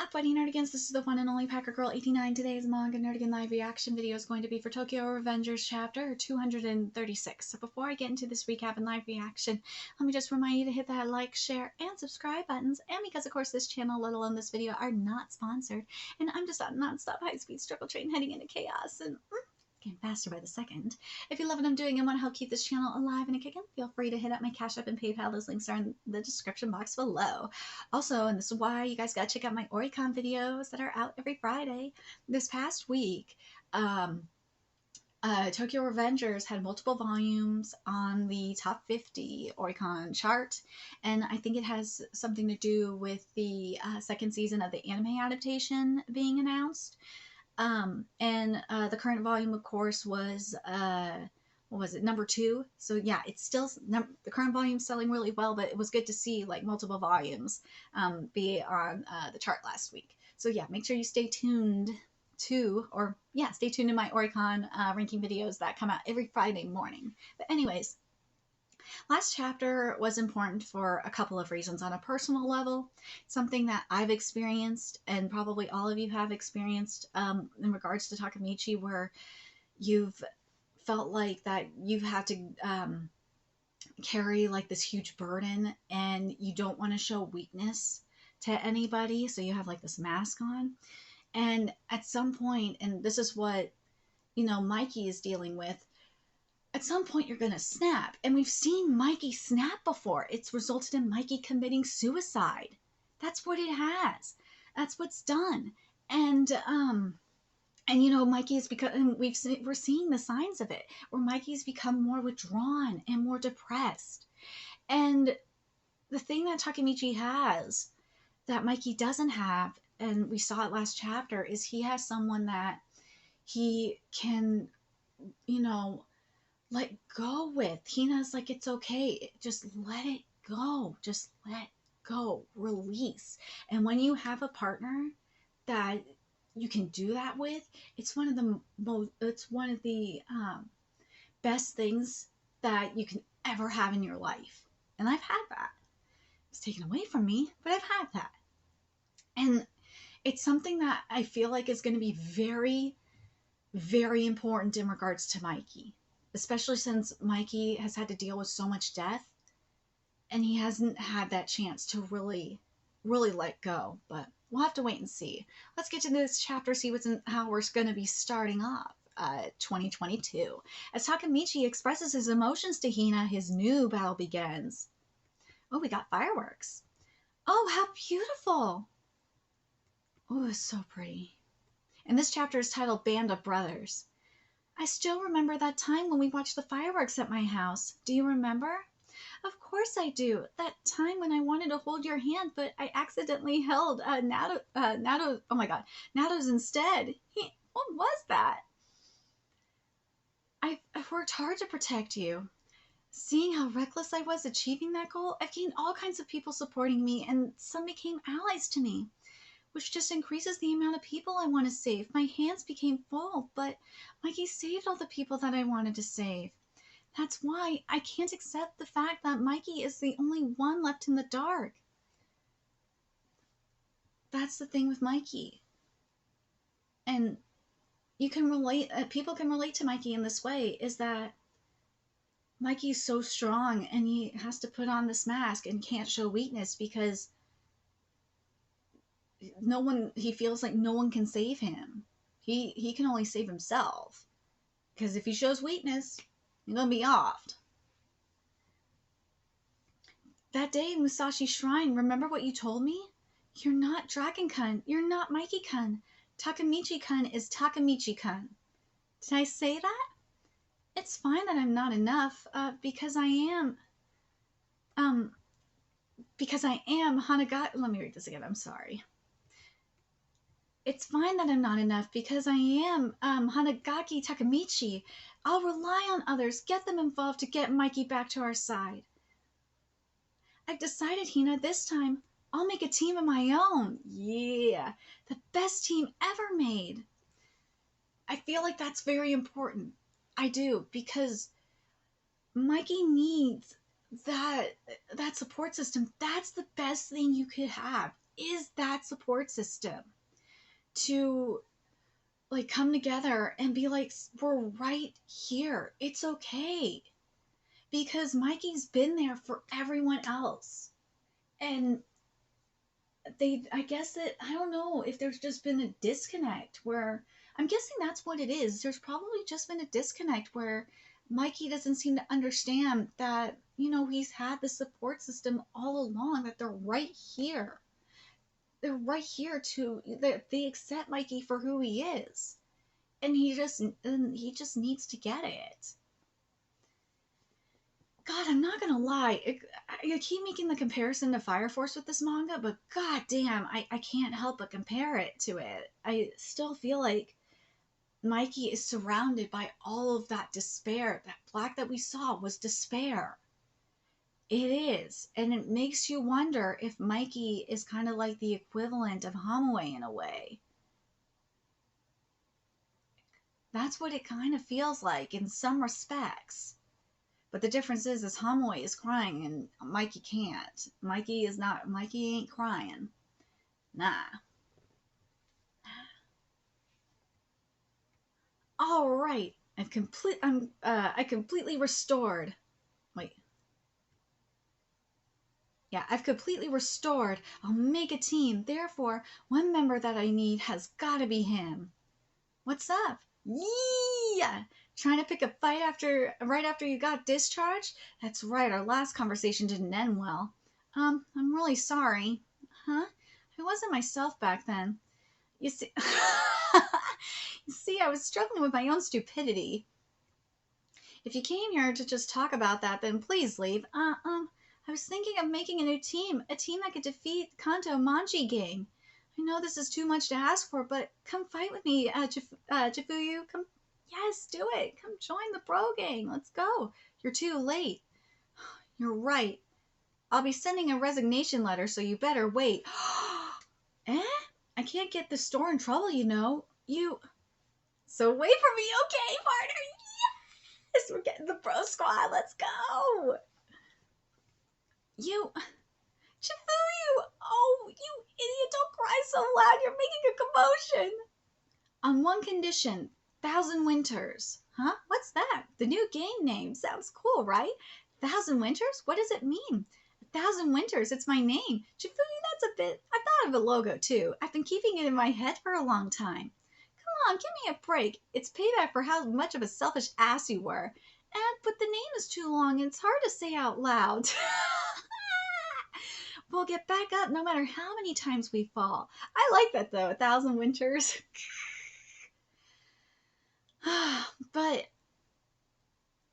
Up, Buddy Nerdigans? This is the one and only Packer Girl 89. Today's Manga Nerdigan live reaction video is going to be for Tokyo Revengers chapter 236. So before I get into this recap and live reaction, let me just remind you to hit that like, share, and subscribe buttons. And because, of course, this channel, let alone this video, are not sponsored, and I'm just on non-stop high-speed struggle train heading into chaos and getting faster by the second. If you love what I'm doing and want to help keep this channel alive and kicking, feel free to hit up my Cash App and PayPal. Those links are in the description box below. Also, and this is why you guys gotta check out my Oricon videos that are out every Friday. This past week, Tokyo Revengers had multiple volumes on the top 50 Oricon chart, and I think it has something to do with the second season of the anime adaptation being announced. The current volume, of course, was what was it, number 2? So yeah, it's still the current volume's selling really well, but it was good to see like multiple volumes be on the chart last week. So yeah, make sure you stay tuned to my Oricon ranking videos that come out every Friday morning. But anyways, last chapter was important for a couple of reasons. On a personal level, something that I've experienced and probably all of you have experienced in regards to Takemichi, where you've felt like that you've had to carry like this huge burden and you don't want to show weakness to anybody, so you have like this mask on. And at some point, and this is what, Mikey is dealing with, at some point you're going to snap. And we've seen Mikey snap before. It's resulted in Mikey committing suicide. That's what it has. That's what's done. And Mikey has become, we're seeing the signs of it, where Mikey's become more withdrawn and more depressed. And the thing that Takemichi has that Mikey doesn't have, and we saw it last chapter, is he has someone that he can, let go with. Hina's like, it's okay. Just let it go. Just let go. Release. And when you have a partner that you can do that with, it's one of the best things that you can ever have in your life. And I've had that. It's taken away from me, but I've had that. And it's something that I feel like is going to be very, very important in regards to Mikey. Especially since Mikey has had to deal with so much death, and he hasn't had that chance to really let go. But we'll have to wait and see. Let's get to this chapter, see how we're going to be starting off 2022. As Takemichi expresses his emotions to Hina, his new battle begins. Oh, we got fireworks. Oh, how beautiful. Oh, it's so pretty. And this chapter is titled Band of Brothers. I still remember that time when we watched the fireworks at my house. Do you remember? Of course I do. That time when I wanted to hold your hand, but I accidentally held Nato's instead. What was that? I've worked hard to protect you. Seeing how reckless I was achieving that goal, I've gained all kinds of people supporting me, and some became allies to me, which just increases the amount of people I want to save. My hands became full, but Mikey saved all the people that I wanted to save. That's why I can't accept the fact that Mikey is the only one left in the dark. That's the thing with Mikey. And you can relate, people can relate to Mikey in this way, is that Mikey's so strong and he has to put on this mask and can't show weakness because he feels like no one can save him. He can only save himself, because if he shows weakness, he's gonna be offed. That day in Musashi Shrine, remember what you told me? You're not Dragon-kun. You're not Mikey-kun. Takemichi-kun is Takemichi-kun. Did I say that? It's fine that I'm not enough, because I am Hanagaki. Let me read this again. I'm sorry. It's fine that I'm not enough because I am Hanagaki Takemichi. I'll rely on others, get them involved to get Mikey back to our side. I've decided, Hina, this time I'll make a team of my own. Yeah, the best team ever made. I feel like that's very important. I do, because Mikey needs that support system. That's the best thing you could have. is that support system to like come together and be like, we're right here. It's okay. Because Mikey's been there for everyone else. And I guess that, I don't know if there's just been a disconnect where, I'm guessing that's what it is. There's probably just been a disconnect where Mikey doesn't seem to understand that, he's had the support system all along, that they're right here. They're right here they accept Mikey for who he is. And he just needs to get it. God, I'm not gonna lie. I keep making the comparison to Fire Force with this manga, but god damn, I can't help but compare it to it. I still feel like Mikey is surrounded by all of that despair. That black that we saw was despair. It is. And it makes you wonder if Mikey is kind of like the equivalent of Hamue in a way. That's what it kind of feels like in some respects. But the difference is Hamui is crying and Mikey can't. Mikey ain't crying. Nah. All right. I completely restored. Wait. Yeah, I've completely restored. I'll make a team. Therefore, one member that I need has got to be him. What's up? Yeah! Trying to pick a fight right after you got discharged? That's right, our last conversation didn't end well. I'm really sorry. Huh? I wasn't myself back then. You see, I was struggling with my own stupidity. If you came here to just talk about that, then please leave. I was thinking of making a new team, a team that could defeat Kanto Manji gang. I know this is too much to ask for, but come fight with me, Jifuyu. Come, yes, do it. Come join the bro gang. Let's go. You're too late. You're right. I'll be sending a resignation letter, so you better wait. Eh? I can't get the store in trouble, So wait for me, okay, partner? Yes! We're getting the bro squad. Let's go. Chifuyu! Oh, you idiot, don't cry so loud. You're making a commotion. On one condition, Thousand Winters. Huh? What's that? The new gang name. Sounds cool, right? Thousand Winters? What does it mean? Thousand Winters, it's my name. Chifuyu, that's a bit... I thought of a logo, too. I've been keeping it in my head for a long time. Come on, give me a break. It's payback for how much of a selfish ass you were. But the name is too long and it's hard to say out loud. We'll get back up no matter how many times we fall. I like that, though. 1,000 Winters. But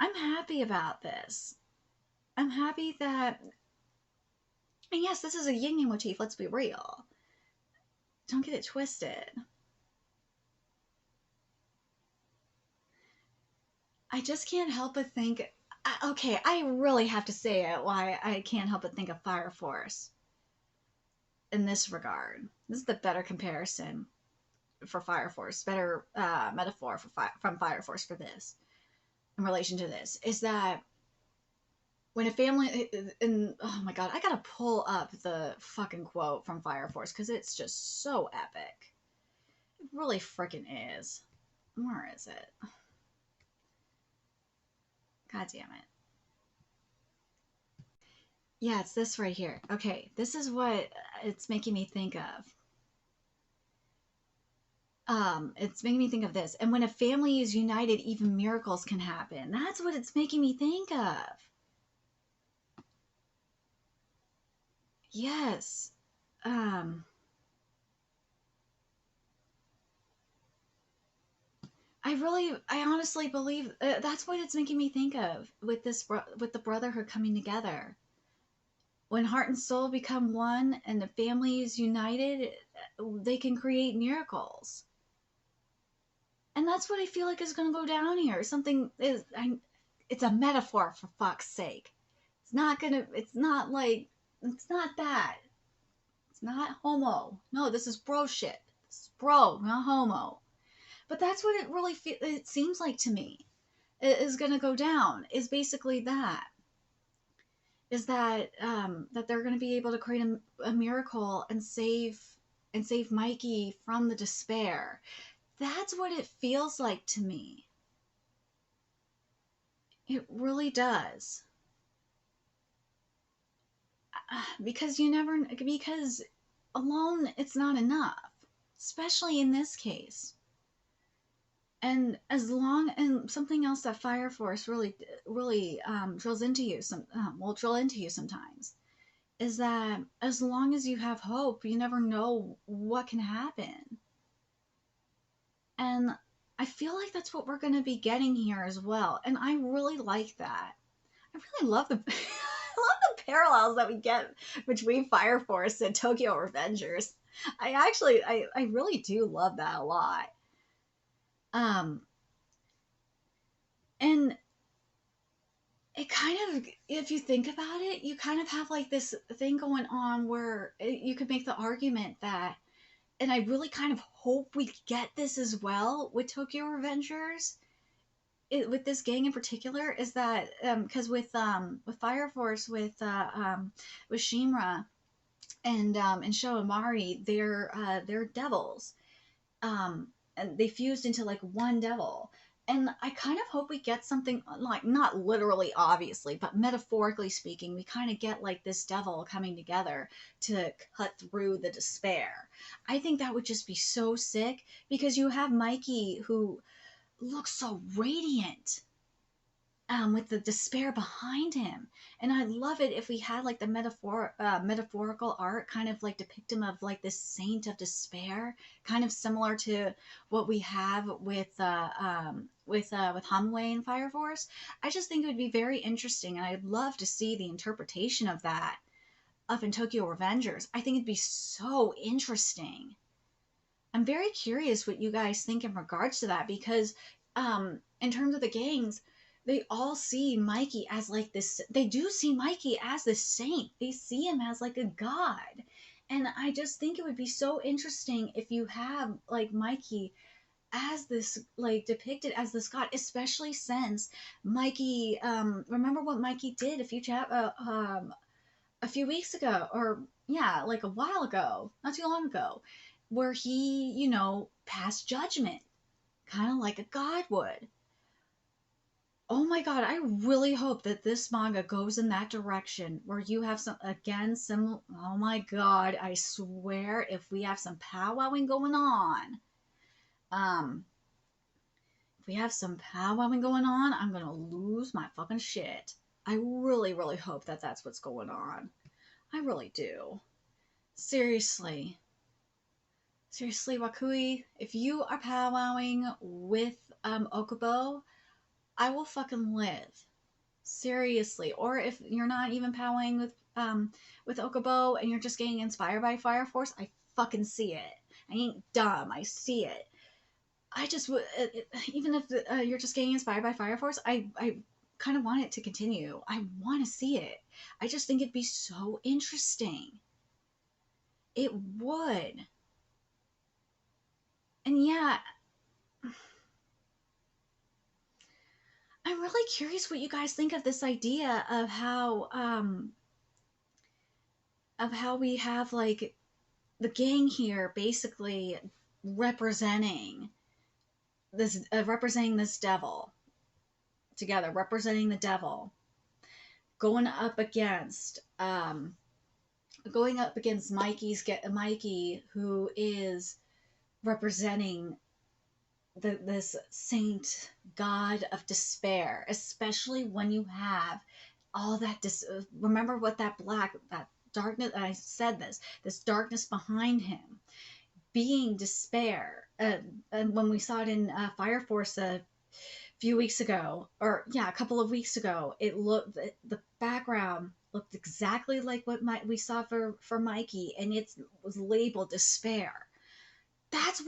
I'm happy about this. I'm happy that... And yes, this is a yin motif, let's be real. Don't get it twisted. I just can't help but think... Okay, I really have to say it why I can't help but think of Fire Force in this regard. This is the better comparison for Fire Force, better metaphor from Fire Force for this, in relation to this, is that when a family, and oh my god, I gotta pull up the fucking quote from Fire Force because it's just so epic. It really freaking is. Where is it? God damn it. Yeah, it's this right here. Okay, this is what it's making me think of. It's making me think of this. And when a family is united, even miracles can happen. That's what it's making me think of. Yes. I honestly believe that's what it's making me think of with with the brotherhood coming together. When heart and soul become one and the family is united, they can create miracles. And that's what I feel like is going to go down here. It's a metaphor, for fuck's sake. It's not that. It's not homo. No, this is bro shit. This is bro, not homo. But that's what it seems like to me. It is going to go down, is basically that. is that that they're going to be able to create a miracle and save Mikey from the despair. That's what it feels like to me. It really does. Because you never, because alone it's not enough, especially in this case. And as long, and something else that Fire Force really drills into you, will drill into you sometimes, is that as long as you have hope, you never know what can happen. And I feel like that's what we're going to be getting here as well. And I really like that. I really love the I love the parallels that we get between Fire Force and Tokyo Revengers. I really do love that a lot. Um and it kind of, if you think about it, you kind of have like this thing going on where you could make the argument that, and I really kind of hope we get this as well with Tokyo Revengers, with this gang in particular, is that because with Fire Force with Shimura and Sho Amari, they're devils, and they fused into like one devil. And I kind of hope we get something like, not literally, obviously, but metaphorically speaking, we kind of get like this devil coming together to cut through the despair. I think that would just be so sick, because you have Mikey who looks so radiant, with the despair behind him. And I'd love it if we had like the metaphorical art kind of like depict him of like this saint of despair, kind of similar to what we have with Humway and Fire Force. I just think it would be very interesting, and I'd love to see the interpretation of that up in Tokyo Revengers. I think it'd be so interesting. I'm very curious what you guys think in regards to that, because in terms of the gangs, they all see Mikey as like this. They do see Mikey as this saint. They see him as like a god. And I just think it would be so interesting if you have like Mikey as this, like depicted as this god, especially since Mikey, remember what Mikey did a few weeks ago, or yeah, like a while ago, not too long ago, where he, passed judgment, kind of like a god would. Oh my god, I really hope that this manga goes in that direction where you have some, again, some, oh my god, I swear, if we have some powwowing going on, um, if we have some powwowing going on, I'm gonna lose my fucking shit. I really, really hope that that's what's going on. I really do. Seriously. Seriously, Wakui, if you are powwowing with Okubo, I will fucking live. Seriously. Or if you're not even powwowing with Okubo and you're just getting inspired by Fire Force, I fucking see it. I ain't dumb. I see it. I just would, even if you're just getting inspired by Fire Force, I kind of want it to continue. I want to see it. I just think it'd be so interesting. It would. And yeah, I'm really curious what you guys think of this idea of how we have like the gang here basically representing this devil together, representing the devil, going up against Mikey, who is representing this saint god of despair, especially when you have all that remember what that darkness, I said this darkness behind him being despair, and when we saw it in Fire Force a few weeks ago, or yeah, a couple of weeks ago, it looked, the background looked exactly like what we saw for Mikey, and it was labeled despair. That's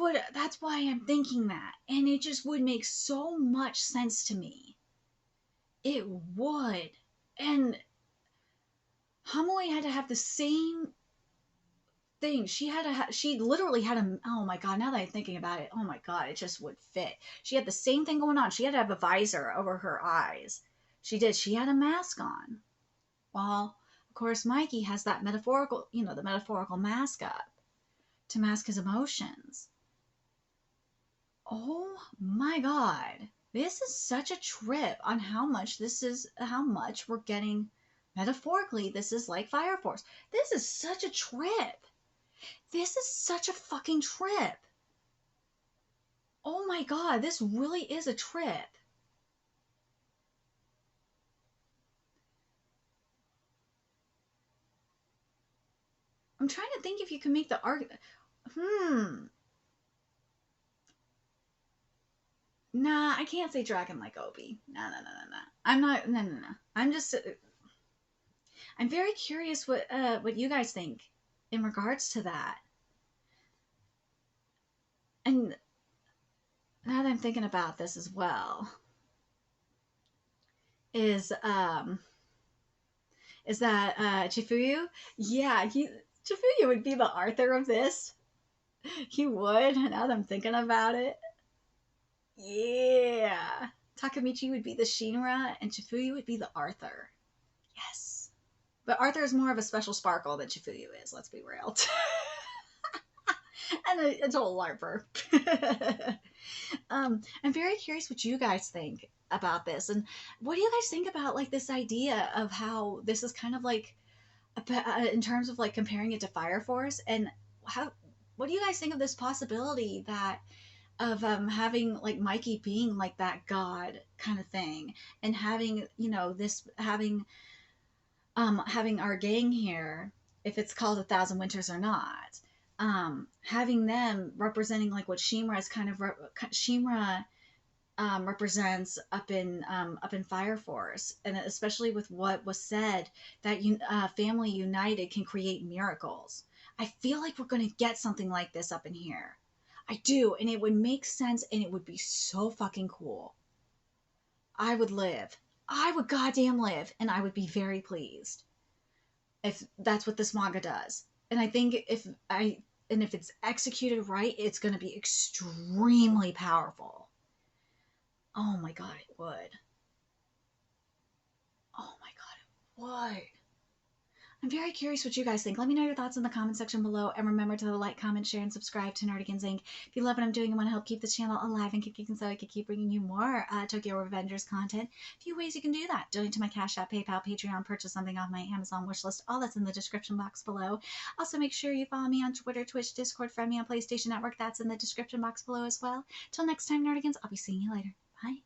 why I'm thinking that. And it just would make so much sense to me. It would. And Hamoy had to have the same thing. She literally had a, oh my god, now that I'm thinking about it, oh my god, it just would fit. She had the same thing going on. She had to have a visor over her eyes. She did. She had a mask on. Well, of course, Mikey has that metaphorical, the metaphorical mask up to mask his emotions. Oh my God. This is such a trip on how much we're getting metaphorically. This is like Fire Force. This is such a trip. This is such a fucking trip. Oh my God. This really is a trip. I'm trying to think if you can make the argument. Hmm. Nah, I can't say dragon like Obi. No. I'm not. No. I'm just. I'm very curious what you guys think in regards to that. And now that I'm thinking about this as well, is um is that Chifuyu? Yeah, Chifuyu would be the Arthur of this. He would. Now that I'm thinking about it, yeah. Takamichi would be the Shinra, and Chifuyu would be the Arthur. Yes. But Arthur is more of a special sparkle than Chifuyu is, let's be real. And a total LARPer. I'm very curious what you guys think about this. And what do you guys think about like this idea of how this is kind of like, in terms of like comparing it to Fire Force? And how, what do you guys think of this possibility that of having like Mikey being like that god kind of thing, and having this having our gang here, if it's called A Thousand Winters or not, having them representing like what Shimra is kind of Shimra represents up in Fire Force, and especially with what was said that family united can create miracles. I feel like we're going to get something like this up in here. I do, and it would make sense, and it would be so fucking cool. I would live. I would goddamn live, and I would be very pleased if that's what this manga does. And I think if it's executed right, it's going to be extremely powerful. Oh my god, it would. Oh my god, it would. I'm very curious what you guys think. Let me know your thoughts in the comment section below, and remember to like, comment, share, and subscribe to Nerdigans Inc. If you love what I'm doing and want to help keep this channel alive and kicking so I can keep bringing you more Tokyo Revengers content, a few ways you can do that. Donate to my Cash App, PayPal, Patreon, purchase something off my Amazon wishlist. All that's in the description box below. Also, make sure you follow me on Twitter, Twitch, Discord, friend me on PlayStation Network. That's in the description box below as well. Till next time, Nerdigans, I'll be seeing you later. Bye.